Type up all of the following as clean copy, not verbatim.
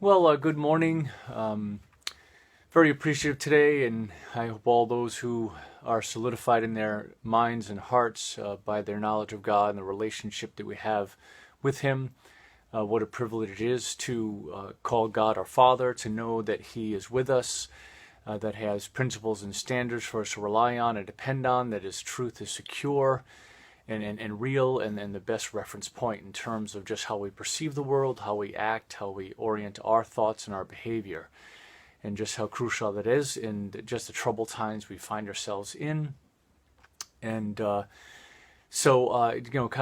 Well, good morning. Very appreciative today, and I hope all those who are solidified in their minds and hearts by their knowledge of God and the relationship that we have with Him. What a privilege it is to call God our Father, to know that He is with us, that has principles and standards for us to rely on and depend on, that His truth is secure and real and the best reference point in terms of just how we perceive the world, how we act, how we orient our thoughts and our behavior, and just how crucial that is in just the troubled times we find ourselves in. And kind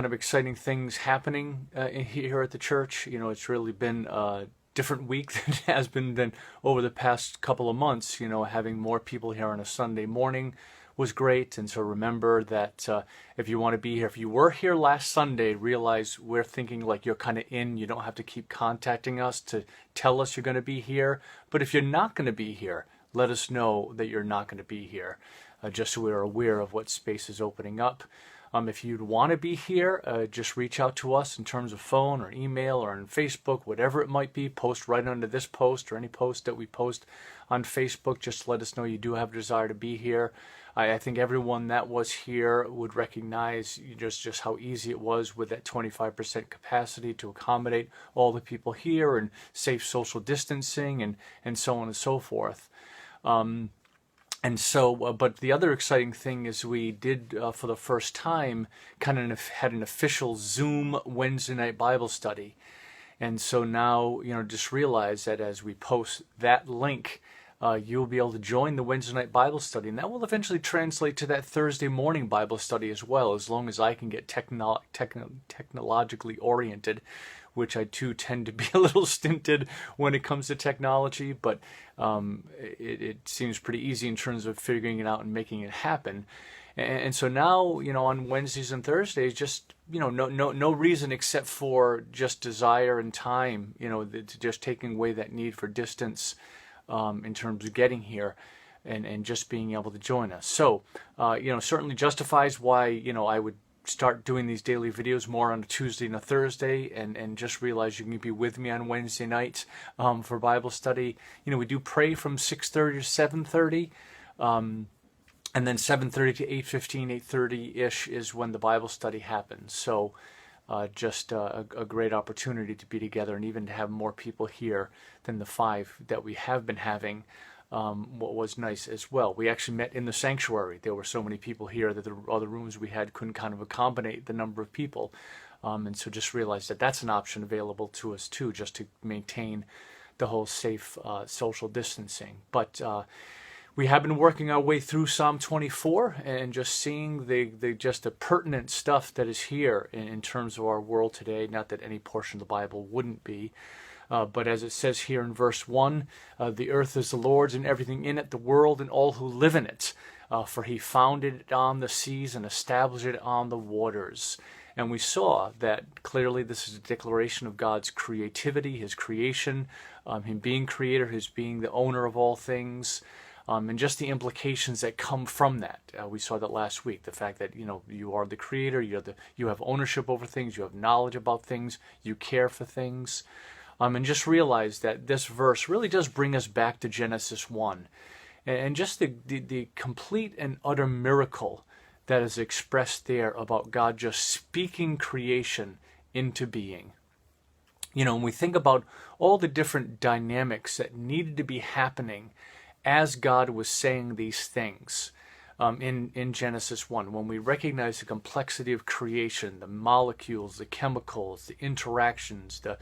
of exciting things happening here at the church. It's really been a different week than it has been than over the past couple of months. Having more people here on a Sunday morning was great. And so remember that if you want to be here, if you were here last Sunday, realize we're thinking like you're kind of in. You don't have to keep contacting us to tell us you're going to be here. But if you're not going to be here, let us know that you're not going to be here, just so we're aware of what space is opening up. If you'd want to be here, just reach out to us in terms of phone or email or on Facebook, whatever it might be. Post right under this post or any post that we post on Facebook. Just let us know you do have a desire to be here. I think everyone that was here would recognize just how easy it was with that 25% capacity to accommodate all the people here and safe social distancing and so on and so forth. But the other exciting thing is we did, for the first time, kind of had an official Zoom Wednesday night Bible study. And so now, just realize that as we post that link, you'll be able to join the Wednesday night Bible study. And that will eventually translate to that Thursday morning Bible study as well, as long as I can get technologically oriented, which I too tend to be a little stinted when it comes to technology, but it seems pretty easy in terms of figuring it out and making it happen. And so now, on Wednesdays and Thursdays, just, no reason except for just desire and time, to just taking away that need for distance in terms of getting here and just being able to join us. So, certainly justifies why, I would start doing these daily videos more on a Tuesday and a Thursday, and just realize you can be with me on Wednesday nights for Bible study. We do pray from 6:30 to 7:30, and then 7:30 to 8:15, 8:30-ish is when the Bible study happens. So just a great opportunity to be together and even to have more people here than the 5 that we have been having. What was nice as well. We actually met in the sanctuary. There were so many people here that the other rooms we had couldn't kind of accommodate the number of people. And so just realized that that's an option available to us too, just to maintain the whole safe social distancing. But we have been working our way through Psalm 24 and just seeing the pertinent stuff that is here in terms of our world today. Not that any portion of the Bible wouldn't be. But as it says here in verse 1, the earth is the Lord's and everything in it, the world and all who live in it. For he founded it on the seas and established it on the waters. And we saw that clearly this is a declaration of God's creativity, his creation, him being creator, his being the owner of all things, and just the implications that come from that. We saw that last week, the fact that, you are the creator, you have ownership over things, you have knowledge about things, you care for things. And just realize that this verse really does bring us back to Genesis 1. And just the complete and utter miracle that is expressed there about God just speaking creation into being. When we think about all the different dynamics that needed to be happening as God was saying these things in Genesis 1, when we recognize the complexity of creation, the molecules, the chemicals, the interactions, the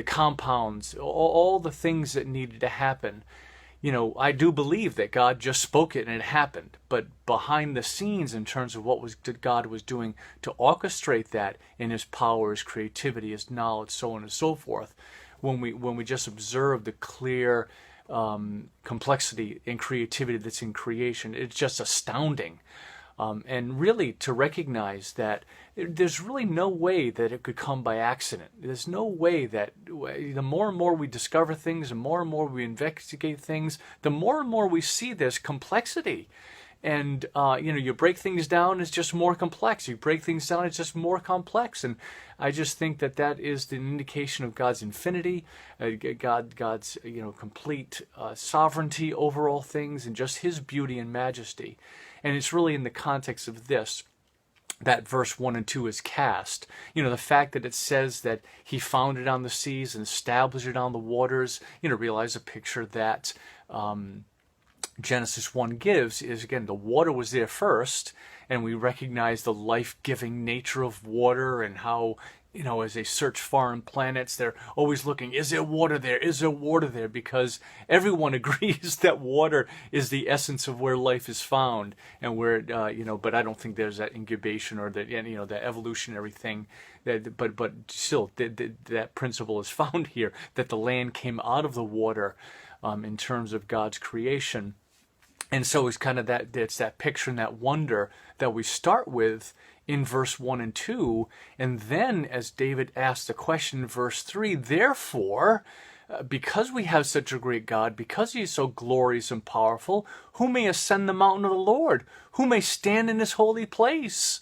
compounds, all the things that needed to happen. I do believe that God just spoke it and it happened. But behind the scenes, in terms of what God was doing to orchestrate that in his power, his creativity, his knowledge, so on and so forth, when we just observe the clear complexity and creativity that's in creation, it's just astounding. And really to recognize that there's really no way that it could come by accident. There's no way that the more and more we discover things, the more and more we investigate things, the more and more we see this complexity. And you break things down, it's just more complex. You break things down, it's just more complex. And I just think that that is the indication of God's infinity, God's complete sovereignty over all things, and just His beauty and majesty. And it's really in the context of this that verse 1 and 2 is cast. The fact that it says that He founded on the seas and established it on the waters, realize a picture that Genesis 1 gives is, again, the water was there first, and we recognize the life-giving nature of water and how, as they search foreign planets, they're always looking, is there water there? Is there water there? Because everyone agrees that water is the essence of where life is found, and where, but I don't think there's that incubation or that, that evolutionary thing. But still, that principle is found here, that the land came out of the water in terms of God's creation. And so it's kind of it's that picture and that wonder that we start with in verse 1 and 2. And then as David asks the question in verse 3, therefore, because we have such a great God, because He is so glorious and powerful, who may ascend the mountain of the Lord? Who may stand in His holy place?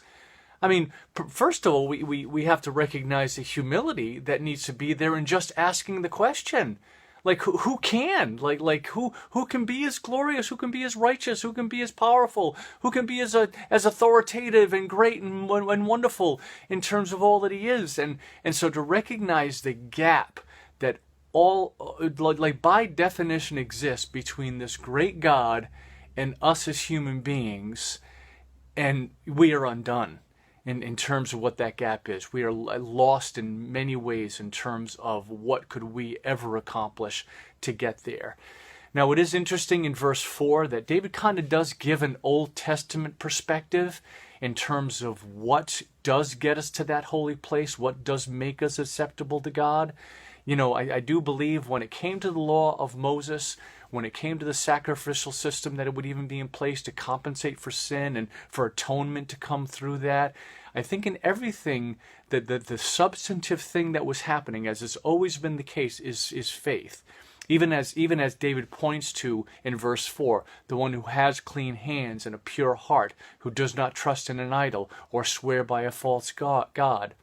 I mean, first of all, we have to recognize the humility that needs to be there in just asking the question. Like, who can? Like who can be as glorious? Who can be as righteous? Who can be as powerful? Who can be as authoritative and great and wonderful in terms of all that He is? And so to recognize the gap that all, like by definition, exists between this great God and us as human beings, and we are undone. In terms of what that gap is. We are lost in many ways in terms of what could we ever accomplish to get there. Now, it is interesting in verse 4 that David kind of does give an Old Testament perspective in terms of what does get us to that holy place, what does make us acceptable to God. I do believe when it came to the law of Moses, when it came to the sacrificial system, that it would even be in place to compensate for sin and for atonement to come through that. I think in everything, the substantive thing that was happening, as has always been the case, is faith. Even as David points to in verse 4, the one who has clean hands and a pure heart, who does not trust in an idol or swear by a false god.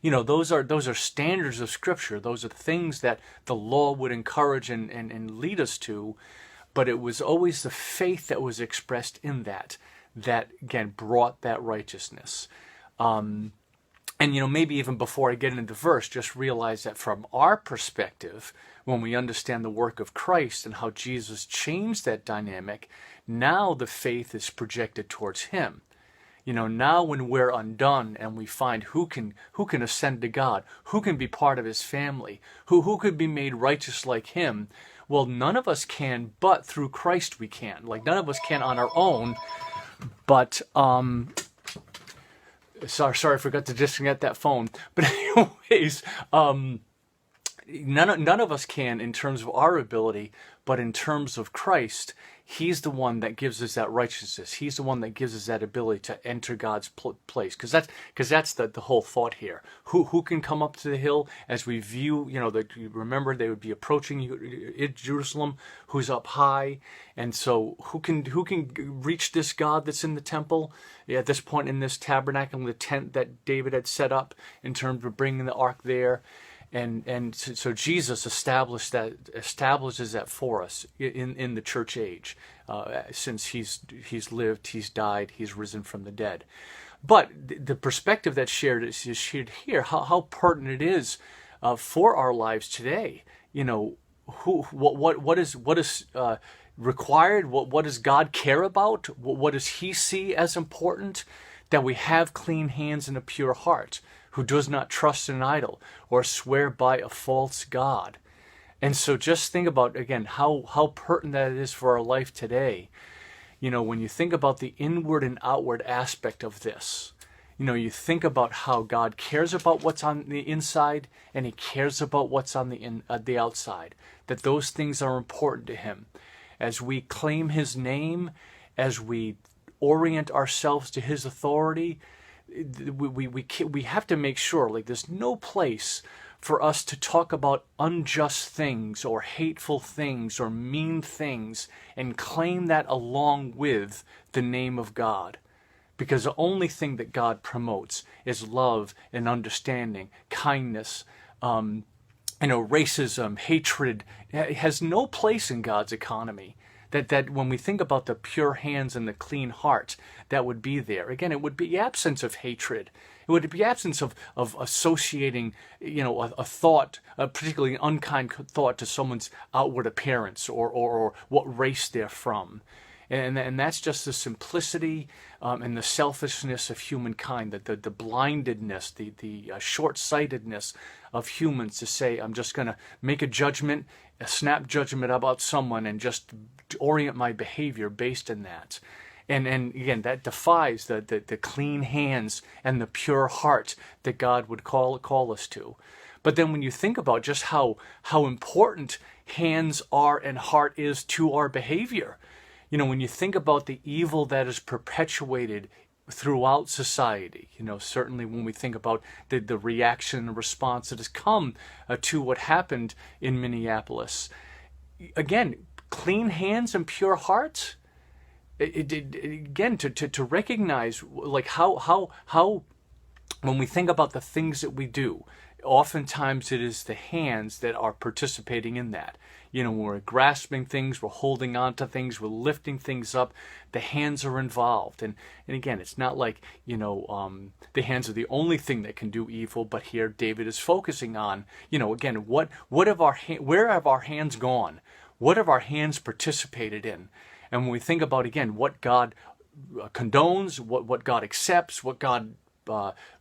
Those are standards of Scripture. Those are things that the law would encourage and lead us to. But it was always the faith that was expressed in that again brought that righteousness. And maybe even before I get into the verse, just realize that from our perspective, when we understand the work of Christ and how Jesus changed that dynamic, now the faith is projected towards Him. Now when we're undone and we find who can ascend to God, who can be part of His family, who could be made righteous like Him, well, none of us can, but through Christ we can. Like, none of us can on our own, but, sorry, I forgot to disconnect that phone. But anyways, none of us can in terms of our ability, but in terms of Christ, He's the one that gives us that righteousness. He's the one that gives us that ability to enter God's place. Because that's the whole thought here. Who can come up to the hill as we view, remember they would be approaching Jerusalem, who's up high. And so who can reach this God that's in the temple at this point in this tabernacle, the tent that David had set up in terms of bringing the ark there? And so Jesus establishes that for us in the church age, since he's lived, He's died, He's risen from the dead. But the perspective that's shared is shared here. How pertinent it is for our lives today. What is required? What does God care about? What does He see as important? That we have clean hands and a pure heart, who does not trust in an idol or swear by a false god. And so just think about, again, how pertinent that is for our life today. When you think about the inward and outward aspect of this, you think about how God cares about what's on the inside and He cares about what's on the outside, that those things are important to Him. As we claim His name, as we orient ourselves to His authority, we have to make sure, like, there's no place for us to talk about unjust things or hateful things or mean things and claim that along with the name of God. Because the only thing that God promotes is love and understanding, kindness, racism, hatred. It has no place in God's economy. That when we think about the pure hands and the clean heart, that would be there. Again, it would be absence of hatred. It would be absence of associating, a thought, particularly an unkind thought, to someone's outward appearance or what race they're from. And that's just the simplicity and the selfishness of humankind, the blindedness, the short-sightedness of humans to say, I'm just going to make a snap judgment about someone and just orient my behavior based on that. And again, that defies the clean hands and the pure heart that God would call us to. But then when you think about just how important hands are and heart is to our behavior, when you think about the evil that is perpetuated throughout society, certainly when we think about the reaction and response that has come to what happened in Minneapolis, again, clean hands and pure hearts, again, to recognize like how when we think about the things that we do, oftentimes it is the hands that are participating in that. When we're grasping things, we're holding on to things, we're lifting things up, the hands are involved. And again, it's not like, the hands are the only thing that can do evil, but here David is focusing on, again, where have our hands gone? What have our hands participated in? And when we think about, again, what God condones, what God accepts, what God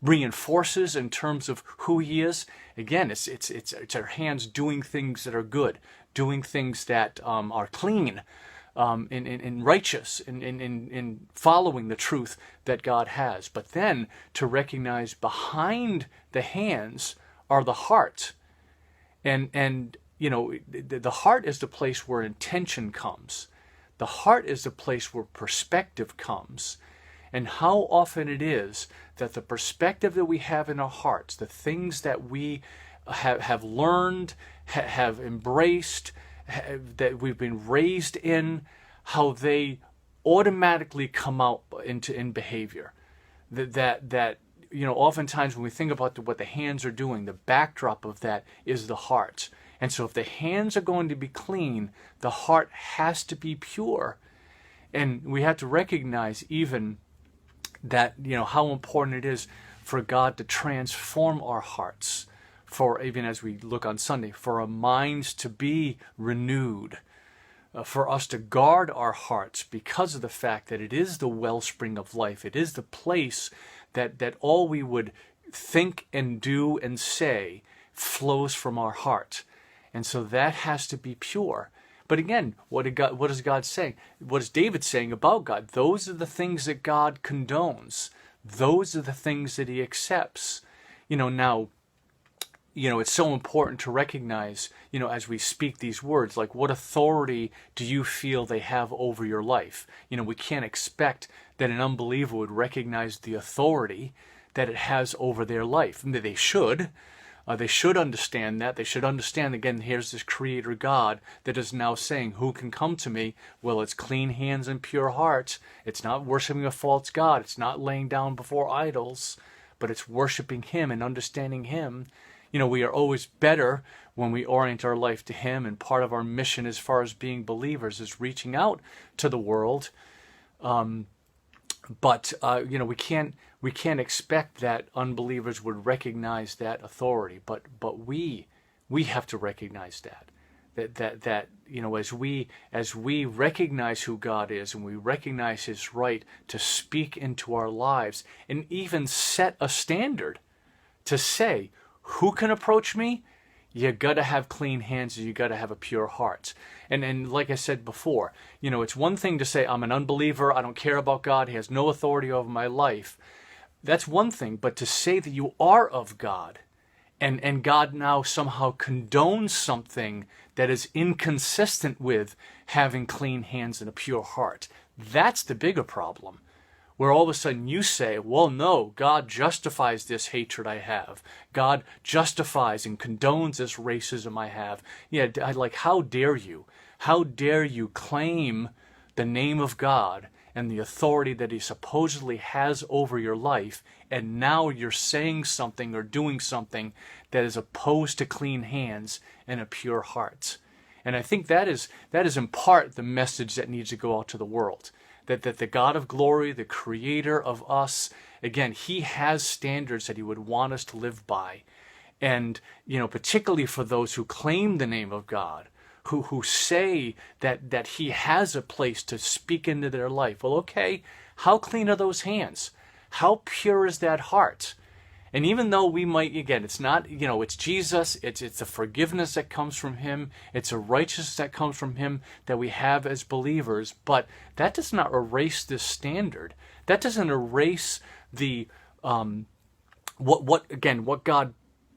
reinforces in terms of who he is, again, it's our hands doing things that are good, doing things that are clean, and righteous, in following the truth that God has. But then to recognize behind the hands are the heart, and the heart is the place where intention comes. The heart is the place where perspective comes. And how often it is that the perspective that we have in our hearts, the things that we have learned, have embraced, that we've been raised in, how they automatically come out in behavior. That oftentimes when we think about what the hands are doing, the backdrop of that is the heart. And so if the hands are going to be clean, the heart has to be pure. And we have to recognize even that, how important it is for God to transform our hearts, for even as we look on Sunday, for our minds to be renewed, for us to guard our hearts because of the fact that it is the wellspring of life. It is the place that all we would think and do and say flows from our heart. And so that has to be pure. But again, what is God saying? What is David saying about God? Those are the things that God condones. Those are the things that he accepts. Now, it's so important to recognize, as we speak these words, like what authority do you feel they have over your life? We can't expect that an unbeliever would recognize the authority that it has over their life. I mean, they should. They should understand that. They should understand, again, here's this Creator God that is now saying, who can come to me? Well, it's clean hands and pure hearts. It's not worshiping a false God. It's not laying down before idols, but it's worshiping him and understanding him. We are always better when we orient our life to him, and part of our mission as far as being believers is reaching out to the world. But we can't expect that unbelievers would recognize that authority. But we have to recognize that as we recognize who God is, and we recognize his right to speak into our lives and even set a standard to say, who can approach me? You got to have clean hands, and you got to have a pure heart. And like I said before, it's one thing to say, I'm an unbeliever, I don't care about God, he has no authority over my life. That's one thing, but to say that you are of God, and God now somehow condones something that is inconsistent with having clean hands and a pure heart, that's the bigger problem. where all of a sudden you say, well, no, God justifies this hatred I have. God justifies and condones this racism I have. Yeah, like, how dare you? How dare you claim the name of God and the authority that he supposedly has over your life, and now you're saying something or doing something that is opposed to clean hands and a pure heart. And I think that is in part the message that needs to go out to the world. That the God of glory, the creator of us, again, he has standards that he would want us to live by. And, particularly for those who claim the name of God, who say that he has a place to speak into their life. Well, okay, how clean are those hands? How pure is that heart? And even though we might, again, it's not, it's Jesus, it's a forgiveness that comes from him, it's a righteousness that comes from him that we have as believers, but that does not erase this standard. That doesn't erase the, what God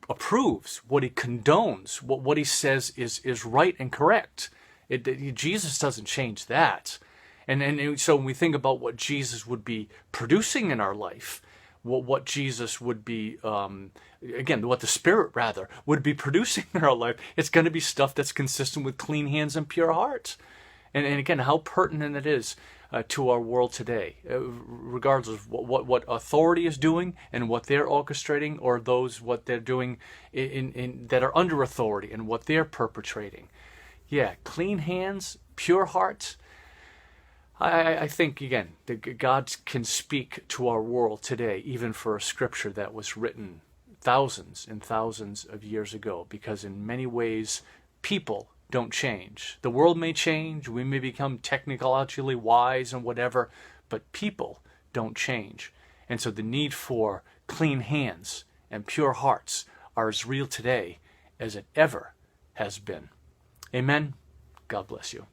approves, what he condones, what he says is right and correct. Jesus doesn't change that. And so when we think about what Jesus would be producing in our life, what Jesus would be, what the Spirit, rather, would be producing in our life, it's going to be stuff that's consistent with clean hands and pure hearts. And again, how pertinent it is to our world today, regardless of what authority is doing and what they're orchestrating, or what they're doing in that are under authority and what they're perpetrating. Yeah, clean hands, pure hearts. I think, again, that God can speak to our world today, even for a scripture that was written thousands and thousands of years ago, because in many ways, people don't change. The world may change, we may become technologically wise and whatever, but people don't change. And so the need for clean hands and pure hearts are as real today as it ever has been. Amen. God bless you.